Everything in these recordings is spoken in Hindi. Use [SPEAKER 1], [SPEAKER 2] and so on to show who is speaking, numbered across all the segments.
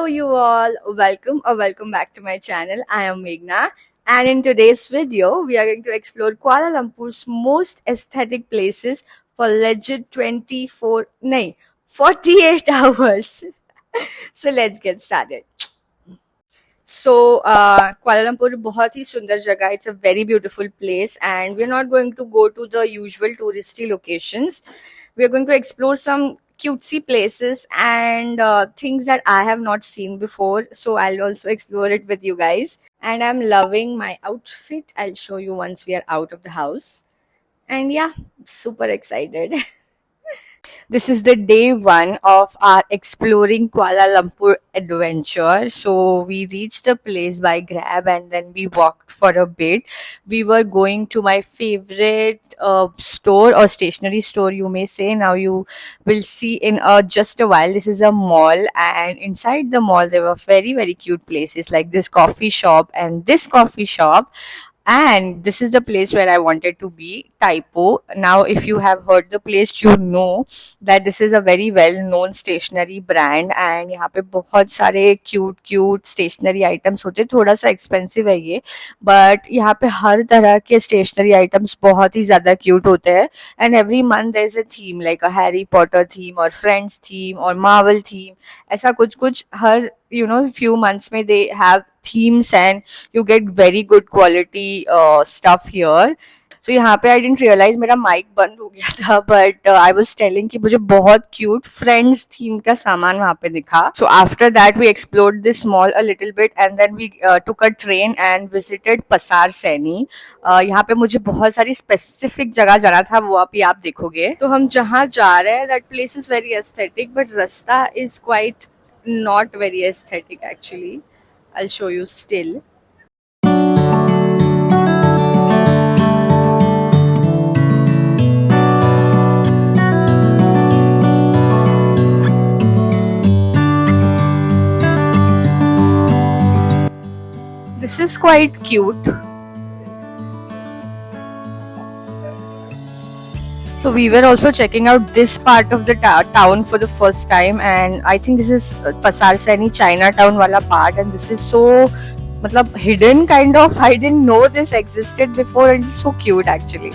[SPEAKER 1] you all. Welcome or welcome back to my channel. I am Meghna, and in today's video, we are going to explore Kuala Lumpur's most aesthetic places for legit 24, nay, 48 hours. So let's get started. So, Kuala Lumpur बहुत ही सुंदर जगह. It's a very beautiful place, and we're not going to go to the usual touristy locations. We're going to explore some cutesy places and things that I have not seen before. So I'll also explore it with you guys. And I'm loving my outfit. I'll show you once we are out of the house. And yeah, super excited. This is the day one of our exploring Kuala Lumpur adventure. So we reached the place by Grab and then we walked for a bit. We were going to my favorite store or stationery store, you may say. Now you will see in just a while. This is a mall, and inside the mall there were very cute places like this coffee shop and this coffee shop, and this is the place where I wanted to be, Typo. Now, if you have heard the place, you know that this is a very well known stationery brand, and यहाँ पे बहुत सारे cute stationery items होते हैं. थोड़ा सा expensive है ये, but यहाँ पे हर तरह के stationery items बहुत ही ज़्यादा cute होते हैं. And every month there is a theme, like a Harry Potter theme or Friends theme or Marvel theme. ऐसा कुछ हर few months में they have themes, and you get very good quality stuff here. So यहाँ पे I didn't realize मेरा mic बंद हो गया था, but I was telling कि मुझे बहुत cute Friends theme का सामान वहाँ पे दिखा. So after that we explored this mall a little bit, and then we took a train and visited Pasar Seni. यहाँ पे मुझे बहुत सारी specific जगह जाना था, वो अभी आप देखोगे. तो हम जहाँ जा रहे हैं, that place is very aesthetic, but रास्ता is quite not very aesthetic actually. I'll show you still. This is quite cute. So we were also checking out this part of the town for the first time, and I think this is Pasar Seni Chinatown wala part, and this is so matlab hidden kind of. I didn't know this existed before, and it's so cute actually.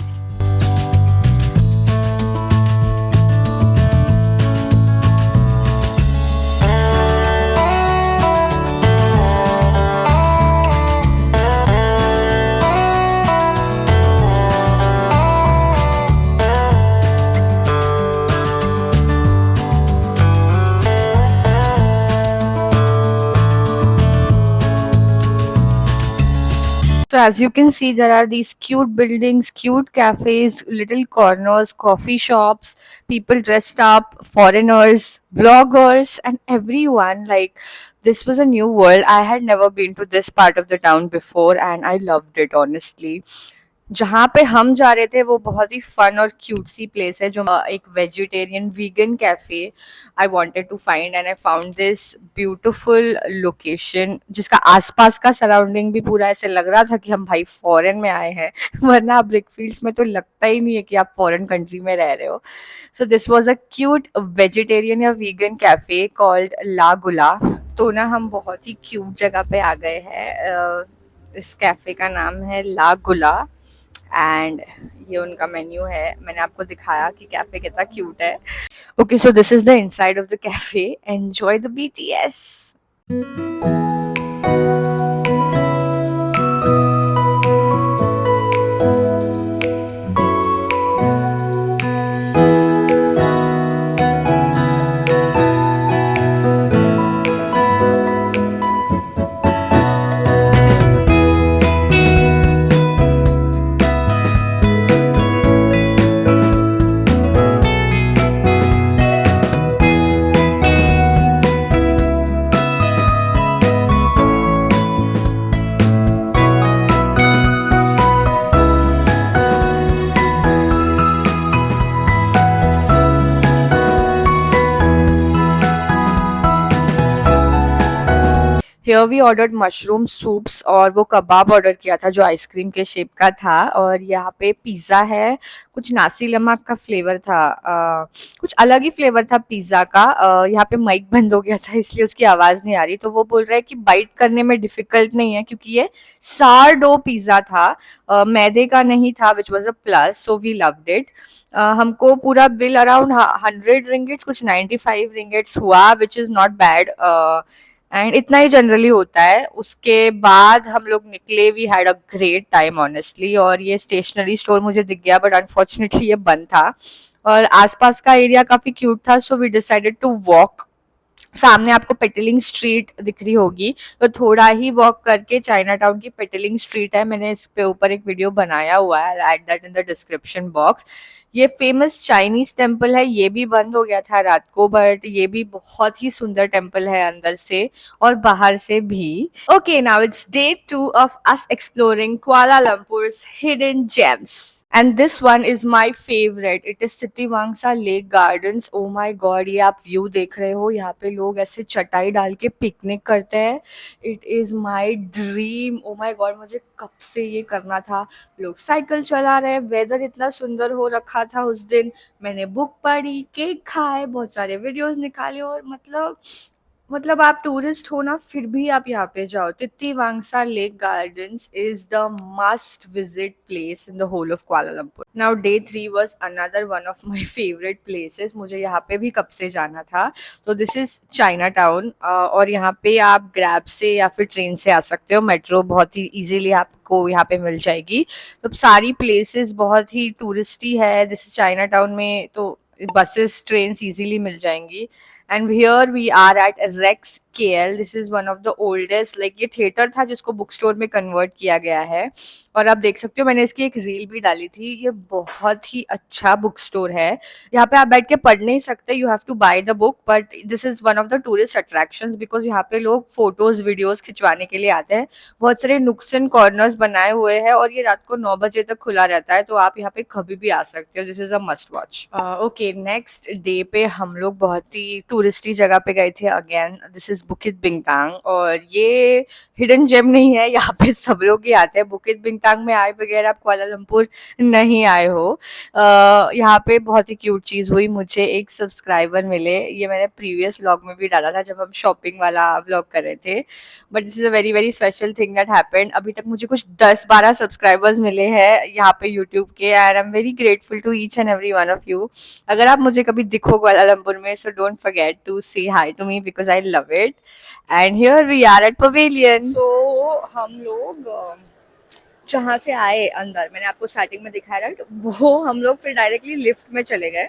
[SPEAKER 1] So as you can see, there are these cute buildings, cute cafes, little corners, coffee shops, people dressed up, foreigners, vloggers, and everyone. Like, this was a new world. I had never been to this part of the town before, and I loved it honestly. जहाँ पे हम जा रहे थे वो बहुत ही फन और क्यूट सी प्लेस है, जो एक vegetarian vegan cafe I wanted to find, and I found this beautiful location जिसका आसपास का सराउंडिंग भी पूरा ऐसे लग रहा था कि हम भाई फॉरेन में आए हैं. वरना ब्रिकफील्ड्स में तो लगता ही नहीं है कि आप फॉरेन कंट्री में रह रहे हो. So this was a cute vegetarian या वीगन कैफे कॉल्ड ला गुला. तो ना हम बहुत ही क्यूट जगह पे आ गए हैं. इस कैफे का नाम है ला गुला, एंड ये उनका मेन्यू है. मैंने आपको दिखाया कि कैफे कितना क्यूट है. Okay, so this is the inside of the cafe. Enjoy the BTS. Here we ordered mushroom soups और वो कबाब ऑर्डर किया था जो आइसक्रीम के शेप का था। और यहाँ पे पिज़्ज़ा है, कुछ नासी लेमक का फ्लेवर था, कुछ अलग ही फ्लेवर था पिज़्ज़ा का। यहाँ पे माइक बंद हो गया था इसलिए उसकी आवाज़ नहीं आ रही, तो वो बोल रहा है कि बाइट करने में डिफ़िकल्ट नहीं है क्योंकि ये सारडो पिज़्ज़ा था, मैदे का नहीं था, which was a plus, so we loved it. हमको पूरा बिल अराउंड 100 रिंगिट्स, कुछ 95 रिंगिट्स हुआ, which is not bad, and इतना ही जनरली होता है। उसके बाद हम लोग निकले, we had a great time honestly. और ये स्टेशनरी स्टोर मुझे दिख गया बट अनफॉर्चुनेटली ये बंद था, और आसपास का एरिया काफ़ी क्यूट था, so we decided to walk. सामने आपको पेटलिंग स्ट्रीट दिख रही होगी, तो थोड़ा ही वॉक करके चाइना टाउन की पेटलिंग स्ट्रीट है, मैंने इस पे ऊपर एक वीडियो बनाया हुआ है, add that in the description box. ये फेमस चाइनीज टेम्पल है, ये भी बंद हो गया था रात को, बट ये भी बहुत ही सुंदर टेम्पल है अंदर से और बाहर से भी। Okay, now it's day 2 of us exploring Kuala Lumpur's hidden gems, and this one is my favourite, it is Titiwangsa lake gardens. Oh my god, ये आप व्यू देख रहे हो, यहाँ पे लोग ऐसे चटाई डाल के पिकनिक करते हैं। It is my dream, oh my God, मुझे कब से ये करना था। लोग साइकिल चला रहे, वेदर इतना सुंदर हो रखा था उस दिन, मैंने बुक पढ़ी, केक खाए, बहुत सारे वीडियोस निकाले, और मतलब आप टूरिस्ट हो ना, फिर भी आप यहाँ पे जाओ। Titiwangsa lake gardens is the must visit place in the whole of Kuala Lumpur. Now day 3 was another one of my favourite places, मुझे यहाँ पे भी कब से जाना था। तो दिस इज चाइना टाउन, और यहाँ पे आप ग्रैब से या फिर ट्रेन से आ सकते हो, मेट्रो बहुत ही इजीली आपको यहाँ पे मिल जाएगी। तो सारी प्लेसेस बहुत ही टूरिस्टी है, दिस इज चाइना टाउन में, तो बसेस ट्रेन इजीली मिल जाएंगी। And here we are at Rex KL, this is one of the oldest, like ये थिएटर था जिसको बुक स्टोर में कन्वर्ट किया गया है। और आप देख सकते हो, मैंने इसकी एक रील भी डाली थी, ये बहुत ही अच्छा बुक स्टोर है। यहाँ पे आप बैठ के पढ़ नहीं सकते, you have to buy the book, but this is one of the tourist attractions because यहाँ पे लोग फोटोज वीडियोज खिंचवाने के लिए आते हैं। बहुत सारे नुक्स एंड कॉर्नर्स बनाए हुए हैं, और ये रात को 9 बजे तक खुला रहता है, तो आप यहाँ पे कभी भी आ सकते हो, this is a must watch. Okay, next day पे हम लोग बहुत ही टूरिस्टी जगह पे गए थे अगेन, दिस इज बुकित बिंगतांग, और ये हिडन जेम नहीं है, यहाँ पे सब लोग ही आते हैं। बुकित बिंगतांग में आए बगैर आप कुआलालंपुर नहीं आए हो। यहाँ पे बहुत ही क्यूट चीज़ हुई, मुझे एक सब्सक्राइबर मिले, ये मैंने प्रीवियस व्लॉग में भी डाला था जब हम शॉपिंग वाला व्लॉग कर रहे थे, but this is a very very special thing that happened. अभी तक मुझे कुछ 10-12 सब्सक्राइबर्स मिले हैं यहाँ पे यूट्यूब के, and I am very grateful to each and every one of you. अगर आप मुझे कभी दिखो कुआलालंपुर में, so don't forget to say hi to me because I love it. And here we are at Pavilion. सो हम लोग जहाँ से आए अंदर, मैंने आपको स्टार्टिंग में दिखाया राइट, वो हम लोग फिर डायरेक्टली लिफ्ट में चले गए।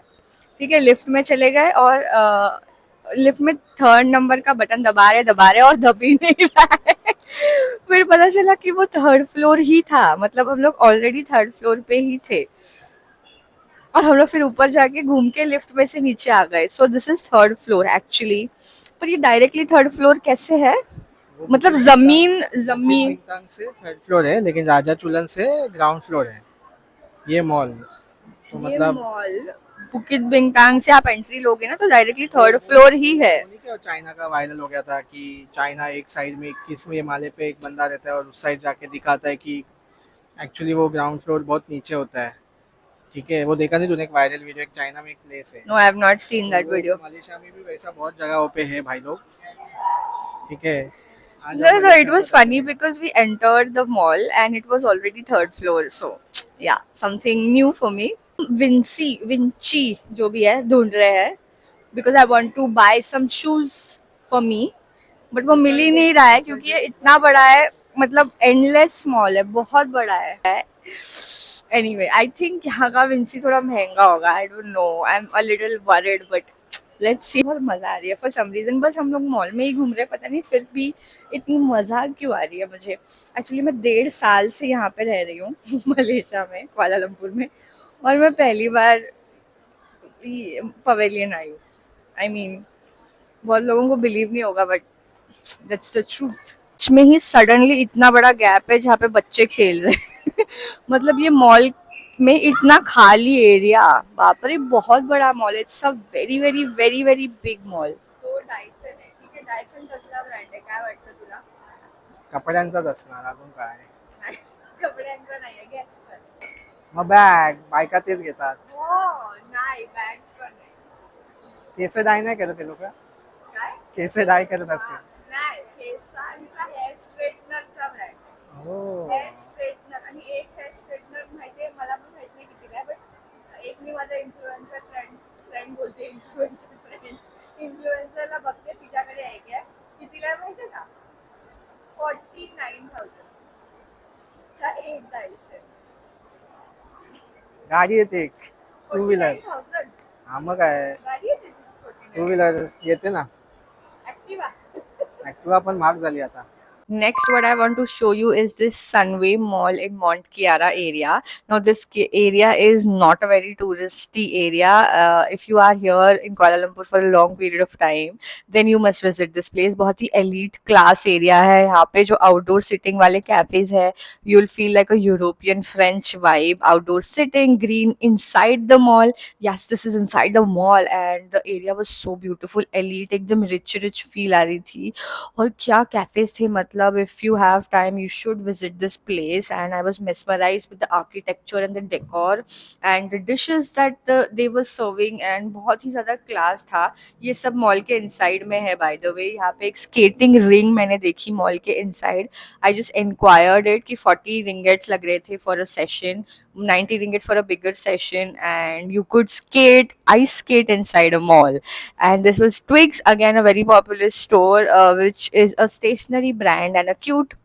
[SPEAKER 1] ठीक है, लिफ्ट में चले गए, और लिफ्ट में 3rd नंबर का बटन दबा रहे और दब ही नहीं रहा है। फिर पता चला कि वो 3rd फ्लोर ही था, मतलब हम लोग ऑलरेडी 3rd फ्लोर पे ही थे, और हम लोग फिर ऊपर जाके घूम के लिफ्ट में से नीचे आ गए। सो this is 3rd floor actually, पर ये डायरेक्टली 3rd फ्लोर कैसे है, मतलब जमीन
[SPEAKER 2] से 3rd फ्लोर है, लेकिन राजा चुलन से ग्राउंड फ्लोर है ये मॉल। तो
[SPEAKER 1] ये
[SPEAKER 2] मतलब
[SPEAKER 1] मॉल बुकित बिंगतांग से आप एंट्री लोगे ना, तो डायरेक्टली 3rd फ्लोर ही है।
[SPEAKER 2] क्या चाइना का वायरल हो गया था कि चाइना एक साइड में 21वें माले पे एक बंदा रहता है और उस साइड जाके दिखाता है कि एक्चुअली वो ग्राउंड फ्लोर बहुत नीचे होता है। ठीक है, वो देखा नहीं तूने? एक वायरल वीडियो, एक चाइना में एक प्लेस है।
[SPEAKER 1] No, I have not seen that video.
[SPEAKER 2] Malaysia में भी वैसा बहुत जगहों पे है भाई लोग। ठीक है,
[SPEAKER 1] No, so it was funny because we entered the mall and it was already 3rd floor. So yeah, something new for me. Vinci जो भी है ढूंढ रहे हैं because I want to buy some shoes for me, but वो मिल ही नहीं रहा है क्योंकि ये इतना बड़ा है, मतलब endless mall है, बहुत बड़ा है। Anyway, I think यहाँ का विंसी थोड़ा महंगा होगा, I don't know, I'm a little worried, but let's see. बहुत मजा आ रही है फॉर सम रीजन, बस हम लोग मॉल में ही घूम रहे हैं, पता नहीं फिर भी इतनी मजा क्यों आ रही है मुझे। एक्चुअली मैं 1.5 साल से यहाँ पे रह रही हूँ मलेशिया में, कुआलालंपुर में, और मैं पहली बार पवेलियन आई हूँ। आई मीन बहुत लोगों को बिलीव नहीं होगा, बट दैट्स द ट्रूथ। में ही सडनली इतना बड़ा गैप है जहाँ पे बच्चे खेल रहे हैं मतलब ये मॉल में इतना खाली एरिया, बाप रे बहुत बड़ा मॉल है, it's a very very very very big mall. तो डाइसन है, ठीक है, डायसन कसला ब्रँड आहे काय वाटतं तुला?
[SPEAKER 2] कपड्यांचाच असणार, अजून काय.
[SPEAKER 1] नाही, कपड्यांचा नाहीये, गॅस कर.
[SPEAKER 2] मग बॅग, बायका तेच घेतात.
[SPEAKER 1] हो, नाही बॅग्स पण नाही.
[SPEAKER 2] केस डाय नाही करत ते लोक,
[SPEAKER 1] काय?
[SPEAKER 2] केस डाय करत असतील.
[SPEAKER 1] नाही, केसांचा हेअर स्ट्रेटनरचा ब्रँड.
[SPEAKER 2] हो.
[SPEAKER 1] हेअर स्ट्रेटनर आणि एक हेअर स्ट्रेटनर माहितीये मला पण माहित नाही किती काय, बट एक मी माझा इन्फ्लुएन्सर फ्रेंड बोलते, इन्फ्लुएन्सरला बघते तिच्याकडे आहे काय कितीला माहितीये का? 49,000 चा एक डायसन.
[SPEAKER 2] गाडी येते एक, टू व्हीलर.
[SPEAKER 1] 49,000
[SPEAKER 2] हा मग काय,
[SPEAKER 1] गाडी येते
[SPEAKER 2] टू
[SPEAKER 1] 49,000.
[SPEAKER 2] व्हीलर येते ना.
[SPEAKER 1] ऍक्टिवा.
[SPEAKER 2] ऍक्टिवा पण महाग झाली आता.
[SPEAKER 1] Next, what I want to show you is this Sunway Mall in Mont Kiara area. Now, this area is not a very touristy area. If you are here in Kuala Lumpur for a long period of time, then you must visit this place. बहुत ही elite class area है यहाँ पे. जो outdoor sitting वाले cafes है, you'll feel like a European French vibe. Outdoor sitting, green inside the mall. Yes, this is inside the mall, and the area was so beautiful, elite, एकदम rich feel आ रही थी. और क्या कैफेज थे, मतलब if you have time you should visit this place. And I was mesmerised with the architecture and the decor and the dishes that they were serving, and बहुत ही ज़्यादा क्लास था. ये सब मॉल के इनसाइड में है बाय द वे. यहाँ पे एक स्केटिंग रिंग मैंने देखी मॉल के inside. I just inquired it कि 40 रिंगेट्स लग रहे थे for a session, 90 ringgit for a bigger session, and you could ice skate inside a mall. And this was Twigs, again a very popular store, which is a stationery brand and a cute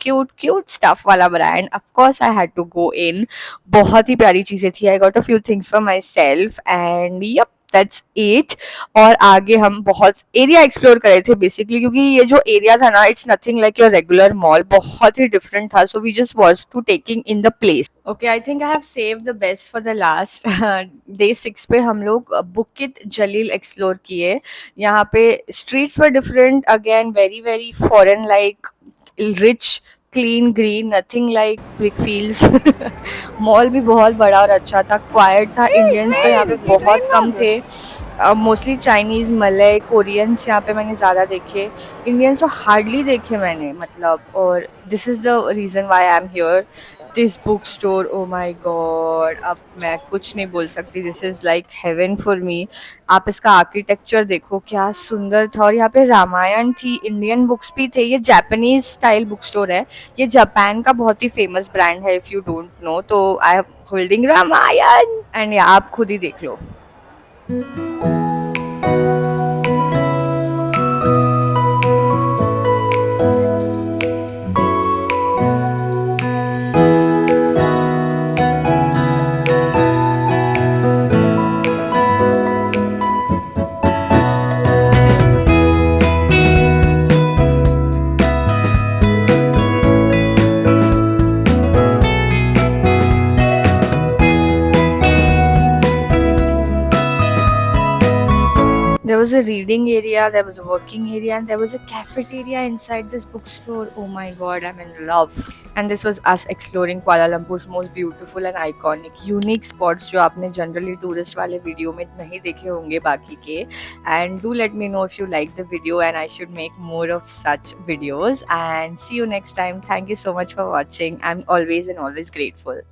[SPEAKER 1] stuff wala brand. Of course I had to go in. बहुत ही प्यारी चीजें थी. I got a few things for myself, and yep, that's it. और आगे हम बहुत एरिया एक्सप्लोर करे थे बेसिकली, क्योंकि ये जो एरिया था ना, it's nothing like your regular mall, बहुत ही डिफरेंट था. So we just was to taking in the place. Okay, I think I have save the best for the last. Day 6 पे हम लोग बुकित जलील एक्सप्लोर किए. यहाँ पे streets were different, again very foreign like, rich, clean, green, nothing like brick fields. Mall भी बहुत बड़ा और अच्छा था, क्वाइट था. इंडियंस तो यहाँ पे बहुत कम थे. मोस्टली चाइनीज़, मलय, कोरियंस यहाँ पे मैंने ज़्यादा देखे. इंडियंस तो हार्डली देखे मैंने, मतलब. और this is the reason why I am here. This bookstore, oh my God, अब मैं कुछ नहीं बोल सकती. This is like heaven for me. आप इसका आर्किटेक्चर देखो, क्या सुंदर था. और यहाँ पे रामायण थी, इंडियन बुक्स भी थे. ये जापानीज स्टाइल बुक स्टोर है. ये जापान का बहुत ही फेमस ब्रांड है, इफ़ यू डोंट नो. तो I am holding Ramayan, and या आप खुद ही देख लो. There was a reading area, there was a working area, and there was a cafeteria inside this bookstore. Oh my god, I'm in love. And this was us exploring Kuala Lumpur's most beautiful and iconic, unique spots जो आपने generally tourist वाले video में नहीं देखे होंगे बाकी के. And do let me know if you like the video, and I should make more of such videos. And see you next time. Thank you so much for watching. I'm always grateful.